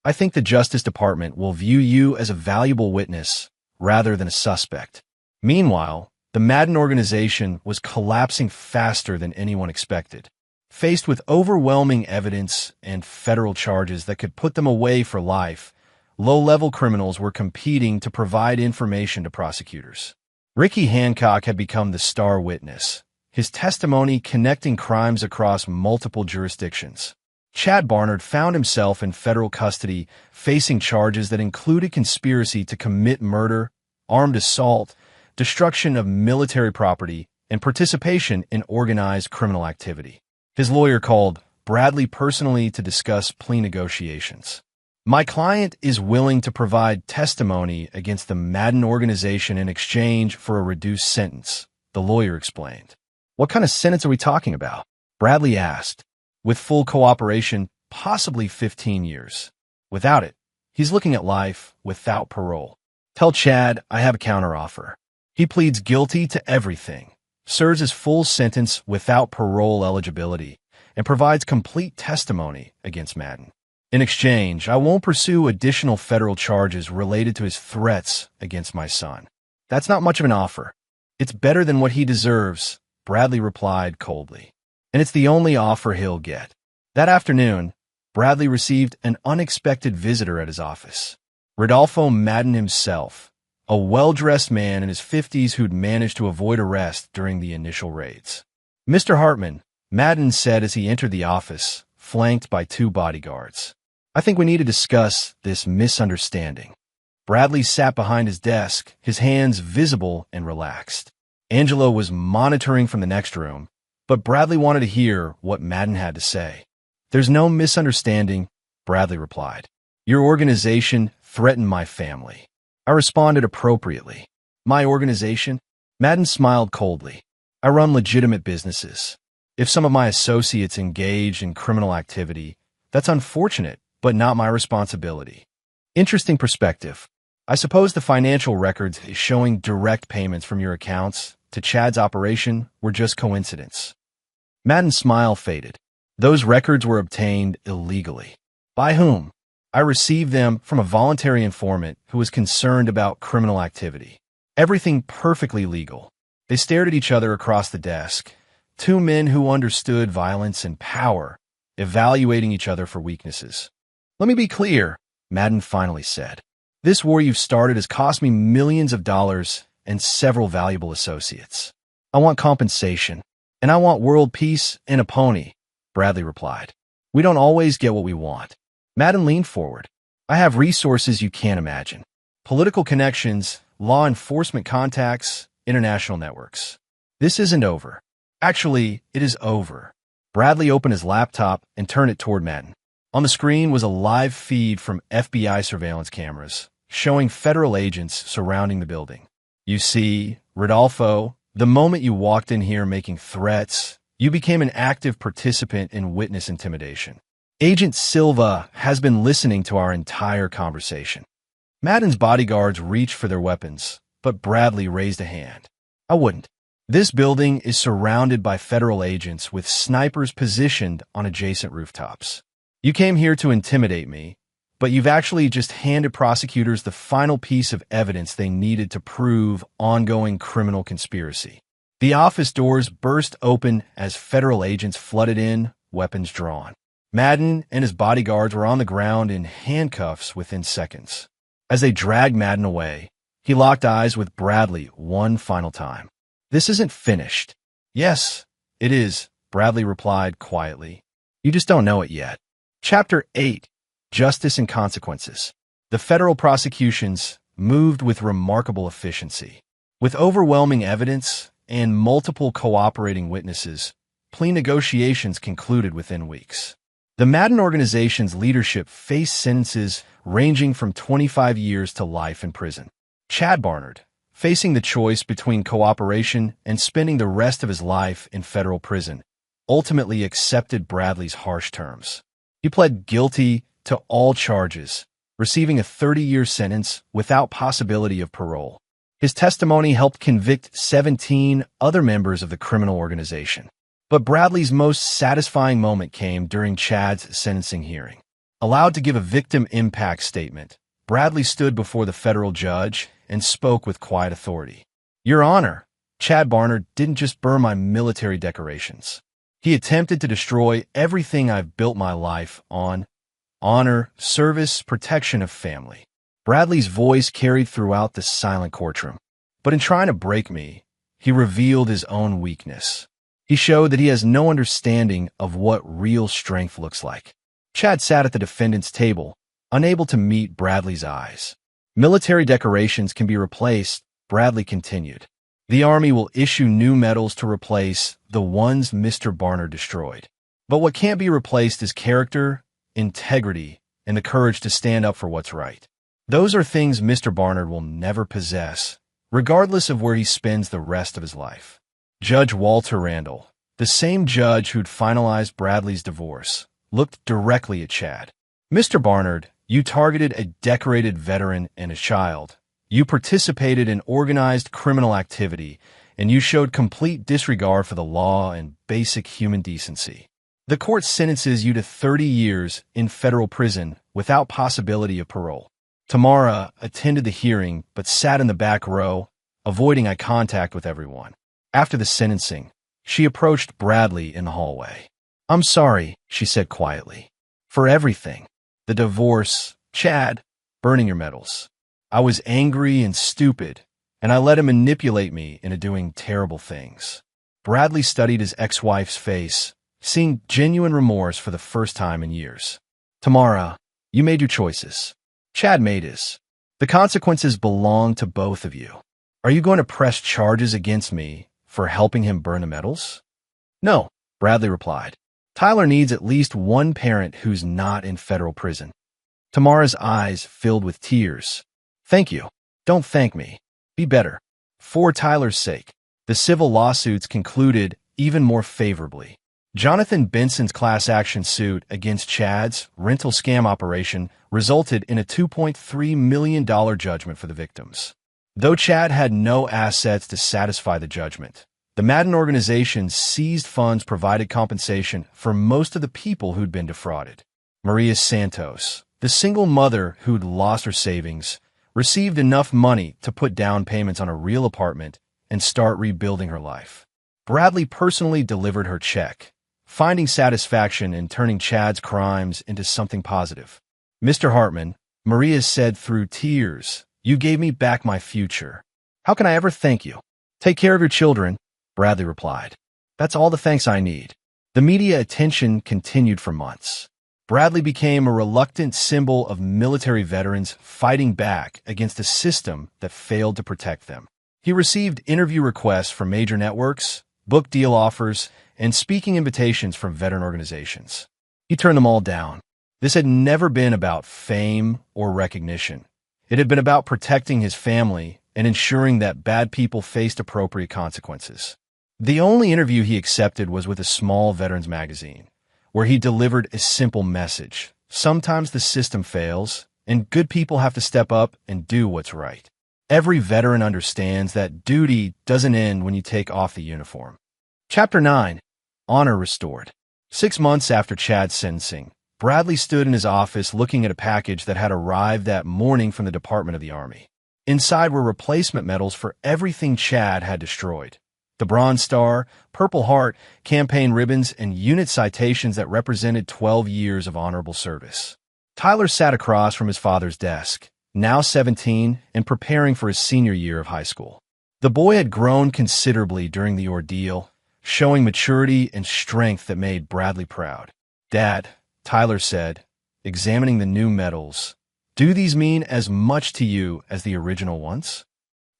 "I think the Justice Department will view you as a valuable witness rather than a suspect." Meanwhile, the Madden organization was collapsing faster than anyone expected. Faced with overwhelming evidence and federal charges that could put them away for life, low-level criminals were competing to provide information to prosecutors. Ricky Hancock had become the star witness, his testimony connecting crimes across multiple jurisdictions. Chad Barnard found himself in federal custody, facing charges that included conspiracy to commit murder, armed assault, destruction of military property, and participation in organized criminal activity. His lawyer called Bradley personally to discuss plea negotiations. "My client is willing to provide testimony against the Madden organization in exchange for a reduced sentence," the lawyer explained. "What kind of sentence are we talking about?" Bradley asked. "With full cooperation, possibly 15 years. Without it, he's looking at life without parole. Tell Chad I have a counteroffer. He pleads guilty to everything, serves his full sentence without parole eligibility, and provides complete testimony against Madden. In exchange, I won't pursue additional federal charges related to his threats against my son." "That's not much of an offer." "It's better than what he deserves," Bradley replied coldly. "And it's the only offer he'll get." That afternoon, Bradley received an unexpected visitor at his office. Rodolfo Madden himself, a well-dressed man in his 50s who'd managed to avoid arrest during the initial raids. "Mr. Hartman," Madden said as he entered the office, flanked by 2 bodyguards. "I think we need to discuss this misunderstanding." Bradley sat behind his desk, his hands visible and relaxed. Angelo was monitoring from the next room, but Bradley wanted to hear what Madden had to say. "There's no misunderstanding," Bradley replied. "Your organization threatened my family. I responded appropriately." "My organization?" Madden smiled coldly. "I run legitimate businesses. If some of my associates engage in criminal activity, that's unfortunate, but not my responsibility." "Interesting perspective. I suppose the financial records showing direct payments from your accounts to Chad's operation were just coincidence. Madden's smile faded. Those records were obtained illegally. By whom? I received them from a voluntary informant who was concerned about criminal activity. Everything perfectly legal. They stared at each other across the desk. Two men who understood violence and power, evaluating each other for weaknesses. Let me be clear, Madden finally said. This war you've started has cost me millions of dollars and several valuable associates. I want compensation, and I want world peace and a pony, Bradley replied. We don't always get what we want. Madden leaned forward. I have resources you can't imagine. Political connections, law enforcement contacts, international networks. This isn't over. Actually, it is over. Bradley opened his laptop and turned it toward Madden. On the screen was a live feed from FBI surveillance cameras, showing federal agents surrounding the building. You see, Rodolfo, the moment you walked in here making threats, you became an active participant in witness intimidation. Agent Silva has been listening to our entire conversation. Madden's bodyguards reached for their weapons, but Bradley raised a hand. I wouldn't. This building is surrounded by federal agents with snipers positioned on adjacent rooftops. You came here to intimidate me, but you've actually just handed prosecutors the final piece of evidence they needed to prove ongoing criminal conspiracy. The office doors burst open as federal agents flooded in, weapons drawn. Madden and his bodyguards were on the ground in handcuffs within seconds. As they dragged Madden away, he locked eyes with Bradley one final time. This isn't finished. Yes, it is, Bradley replied quietly. You just don't know it yet. Chapter 8. Justice and Consequences. The federal prosecutions moved with remarkable efficiency. With overwhelming evidence and multiple cooperating witnesses, plea negotiations concluded within weeks. The Madden organization's leadership faced sentences ranging from 25 years to life in prison. Chad Barnard, facing the choice between cooperation and spending the rest of his life in federal prison, ultimately accepted Bradley's harsh terms. He pled guilty to all charges, receiving a 30-year sentence without possibility of parole. His testimony helped convict 17 other members of the criminal organization. But Bradley's most satisfying moment came during Chad's sentencing hearing. Allowed to give a victim impact statement, Bradley stood before the federal judge and spoke with quiet authority. Your Honor, Chad Barnard didn't just burn my military decorations. He attempted to destroy everything I've built my life on: honor, service, protection of family. Bradley's voice carried throughout the silent courtroom. But in trying to break me, he revealed his own weakness. He showed that he has no understanding of what real strength looks like. Chad sat at the defendant's table, unable to meet Bradley's eyes. Military decorations can be replaced, Bradley continued. The Army will issue new medals to replace the ones Mr. Barnard destroyed. But what can't be replaced is character, integrity, and the courage to stand up for what's right. Those are things Mr. Barnard will never possess, regardless of where he spends the rest of his life. Judge Walter Randall, the same judge who'd finalized Bradley's divorce, looked directly at Chad. Mr. Barnard, you targeted a decorated veteran and a child. You participated in organized criminal activity, and you showed complete disregard for the law and basic human decency. The court sentences you to 30 years in federal prison without possibility of parole. Tamara attended the hearing but sat in the back row, avoiding eye contact with everyone. After the sentencing, she approached Bradley in the hallway. I'm sorry, she said quietly. For everything. The divorce, Chad, burning your medals. I was angry and stupid, and I let him manipulate me into doing terrible things. Bradley studied his ex-wife's face, seeing genuine remorse for the first time in years. Tamara, you made your choices. Chad made his. The consequences belong to both of you. Are you going to press charges against me for helping him burn the medals? No, Bradley replied. Tyler needs at least one parent who's not in federal prison. Tamara's eyes filled with tears. Thank you. Don't thank me. Be better. For Tyler's sake. The civil lawsuits concluded even more favorably. Jonathan Benson's class action suit against Chad's rental scam operation resulted in a $2.3 million judgment for the victims. Though Chad had no assets to satisfy the judgment, the Madden organization seized funds provided compensation for most of the people who'd been defrauded. Maria Santos, the single mother who'd lost her savings, received enough money to put down payments on a real apartment and start rebuilding her life. Bradley personally delivered her check, finding satisfaction in turning Chad's crimes into something positive. "Mr. Hartman," Maria said through tears, "you gave me back my future. How can I ever thank you?" "Take care of your children," Bradley replied. "That's all the thanks I need." The media attention continued for months. Bradley became a reluctant symbol of military veterans fighting back against a system that failed to protect them. He received interview requests from major networks, book deal offers, and speaking invitations from veteran organizations. He turned them all down. This had never been about fame or recognition. It had been about protecting his family and ensuring that bad people faced appropriate consequences. The only interview he accepted was with a small veterans magazine, where he delivered a simple message. Sometimes the system fails, and good people have to step up and do what's right. Every veteran understands that duty doesn't end when you take off the uniform. Chapter 9. Honor Restored. 6 months after Chad's sentencing, Bradley stood in his office looking at a package that had arrived that morning from the Department of the Army. Inside were replacement medals for everything Chad had destroyed. The Bronze Star, Purple Heart, campaign ribbons, and unit citations that represented 12 years of honorable service. Tyler sat across from his father's desk, now 17 and preparing for his senior year of high school. The boy had grown considerably during the ordeal, showing maturity and strength that made Bradley proud. "Dad," Tyler said, examining the new medals, "do these mean as much to you as the original ones?"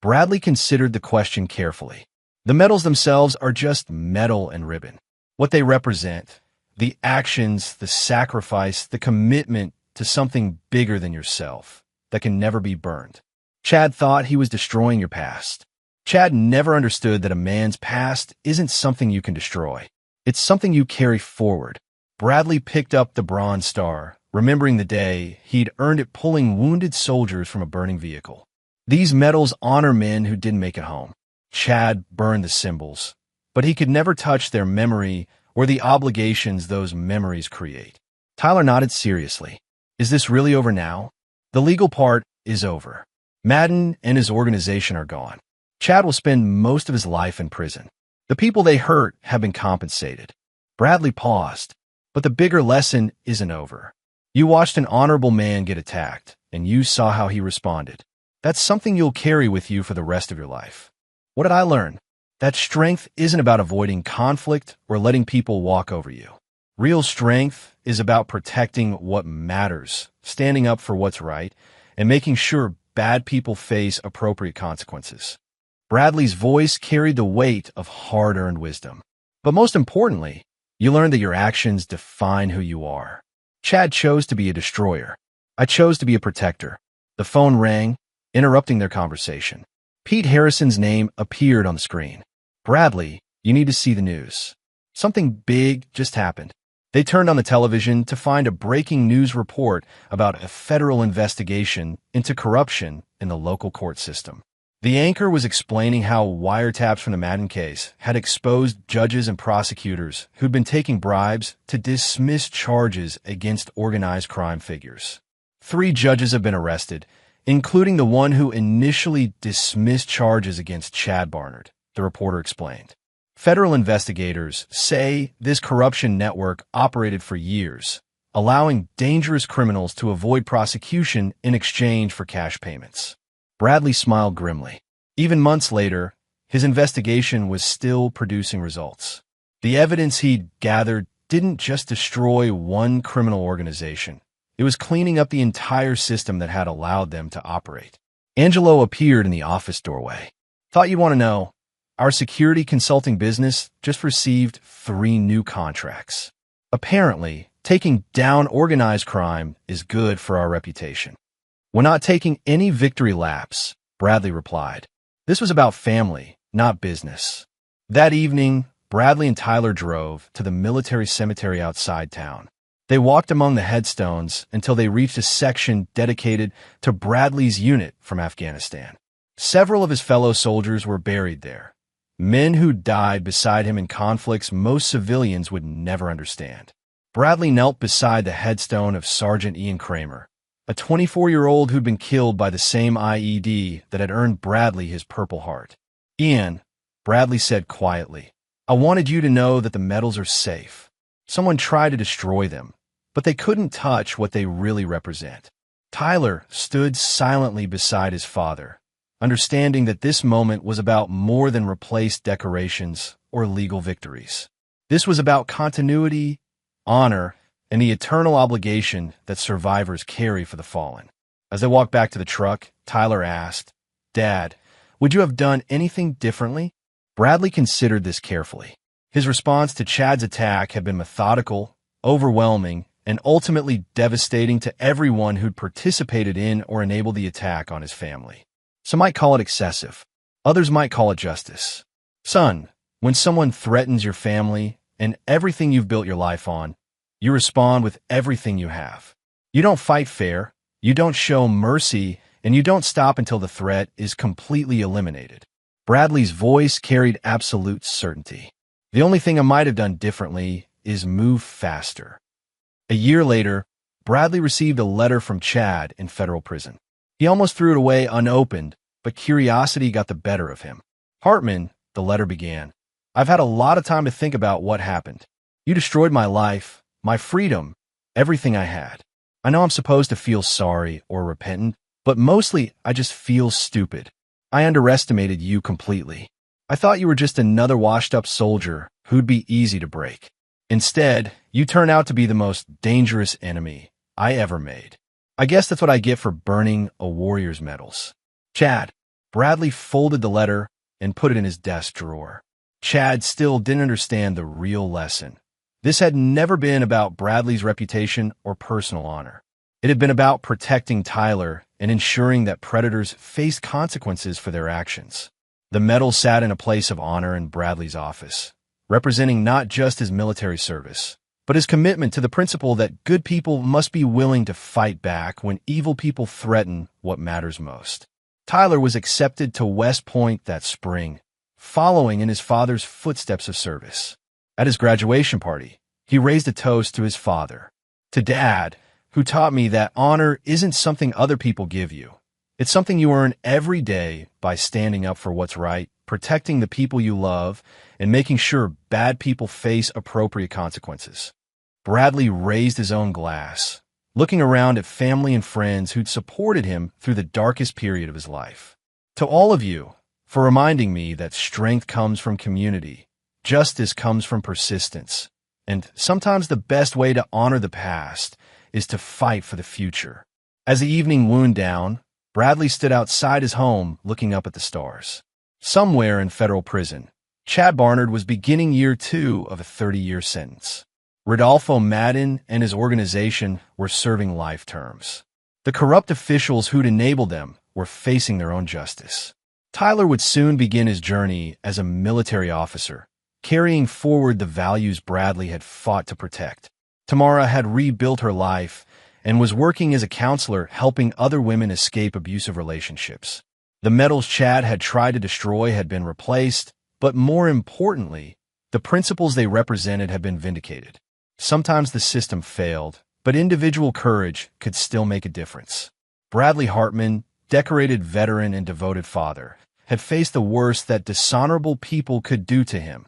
Bradley considered the question carefully. The medals themselves are just metal and ribbon. What they represent, the actions, the sacrifice, the commitment to something bigger than yourself that can never be burned. Chad thought he was destroying your past. Chad never understood that a man's past isn't something you can destroy. It's something you carry forward. Bradley picked up the Bronze Star, remembering the day he'd earned it pulling wounded soldiers from a burning vehicle. These medals honor men who didn't make it home. Chad burned the symbols, but he could never touch their memory or the obligations those memories create. Tyler nodded seriously. "Is this really over now?" "The legal part is over. Madden and his organization are gone. Chad will spend most of his life in prison. The people they hurt have been compensated." Bradley paused, but the bigger lesson isn't over. You watched an honorable man get attacked, and you saw how he responded. That's something you'll carry with you for the rest of your life. What did I learn? That strength isn't about avoiding conflict or letting people walk over you. Real strength is about protecting what matters, standing up for what's right, and making sure bad people face appropriate consequences. Bradley's voice carried the weight of hard-earned wisdom. But most importantly, you learned that your actions define who you are. Chad chose to be a destroyer. I chose to be a protector. The phone rang, interrupting their conversation. Pete Harrison's name appeared on the screen. "Bradley, you need to see the news. Something big just happened." They turned on the television to find a breaking news report about a federal investigation into corruption in the local court system. The anchor was explaining how wiretaps from the Madden case had exposed judges and prosecutors who'd been taking bribes to dismiss charges against organized crime figures. 3 judges have been arrested, including the one who initially dismissed charges against Chad Barnard, the reporter explained. Federal investigators say this corruption network operated for years, allowing dangerous criminals to avoid prosecution in exchange for cash payments. Bradley smiled grimly. Even months later, his investigation was still producing results. The evidence he'd gathered didn't just destroy one criminal organization. It was cleaning up the entire system that had allowed them to operate. Angelo appeared in the office doorway. "Thought you'd want to know. Our security consulting business just received 3 new contracts. Apparently, taking down organized crime is good for our reputation." "We're not taking any victory laps," Bradley replied. This was about family, not business. That evening, Bradley and Tyler drove to the military cemetery outside town. They walked among the headstones until they reached a section dedicated to Bradley's unit from Afghanistan. Several of his fellow soldiers were buried there. Men who died beside him in conflicts most civilians would never understand. Bradley knelt beside the headstone of Sergeant Ian Kramer, a 24-year-old who'd been killed by the same IED that had earned Bradley his Purple Heart. "Ian," Bradley said quietly, "I wanted you to know that the medals are safe. Someone tried to destroy them, but they couldn't touch what they really represent." Tyler stood silently beside his father, understanding that this moment was about more than replaced decorations or legal victories. This was about continuity, honor, and the eternal obligation that survivors carry for the fallen. As they walked back to the truck, Tyler asked, "Dad, would you have done anything differently?" Bradley considered this carefully. His response to Chad's attack had been methodical, overwhelming, and ultimately devastating to everyone who'd participated in or enabled the attack on his family. Some might call it excessive. Others might call it justice. Son, when someone threatens your family and everything you've built your life on, you respond with everything you have. You don't fight fair, you don't show mercy, and you don't stop until the threat is completely eliminated. Bradley's voice carried absolute certainty. The only thing I might have done differently is move faster. A year later, Bradley received a letter from Chad in federal prison. He almost threw it away unopened, but curiosity got the better of him. "Hartman," the letter began, "I've had a lot of time to think about what happened. You destroyed my life, my freedom, everything I had. I know I'm supposed to feel sorry or repentant, but mostly I just feel stupid. I underestimated you completely. I thought you were just another washed-up soldier who'd be easy to break. Instead, you turn out to be the most dangerous enemy I ever made. I guess that's what I get for burning a warrior's medals." "Chad." Bradley folded the letter and put it in his desk drawer. Chad still didn't understand the real lesson. This had never been about Bradley's reputation or personal honor. It had been about protecting Tyler and ensuring that predators faced consequences for their actions. The medal sat in a place of honor in Bradley's office, representing not just his military service, but his commitment to the principle that good people must be willing to fight back when evil people threaten what matters most. Tyler was accepted to West Point that spring, following in his father's footsteps of service. At his graduation party, he raised a toast to his father, "To Dad, who taught me that honor isn't something other people give you. It's something you earn every day by standing up for what's right, protecting the people you love, and making sure bad people face appropriate consequences." Bradley raised his own glass, looking around at family and friends who'd supported him through the darkest period of his life. "To all of you, for reminding me that strength comes from community, justice comes from persistence, and sometimes the best way to honor the past is to fight for the future." As the evening wound down, Bradley stood outside his home looking up at the stars. Somewhere in federal prison, Chad Barnard was beginning year 2 of a 30-year sentence. Rodolfo Madden and his organization were serving life terms. The corrupt officials who'd enabled them were facing their own justice. Tyler would soon begin his journey as a military officer, carrying forward the values Bradley had fought to protect. Tamara had rebuilt her life and was working as a counselor helping other women escape abusive relationships. The medals Chad had tried to destroy had been replaced, but more importantly, the principles they represented had been vindicated. Sometimes the system failed, but individual courage could still make a difference. Bradley Hartman, decorated veteran and devoted father, had faced the worst that dishonorable people could do to him,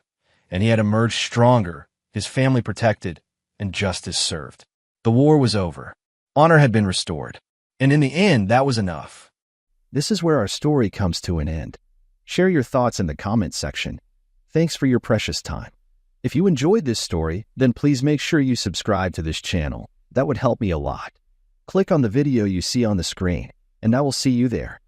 and he had emerged stronger, his family protected, and justice served. The war was over. Honor had been restored. And in the end, that was enough. This is where our story comes to an end. Share your thoughts in the comments section. Thanks for your precious time. If you enjoyed this story, then please make sure you subscribe to this channel. That would help me a lot. Click on the video you see on the screen, and I will see you there.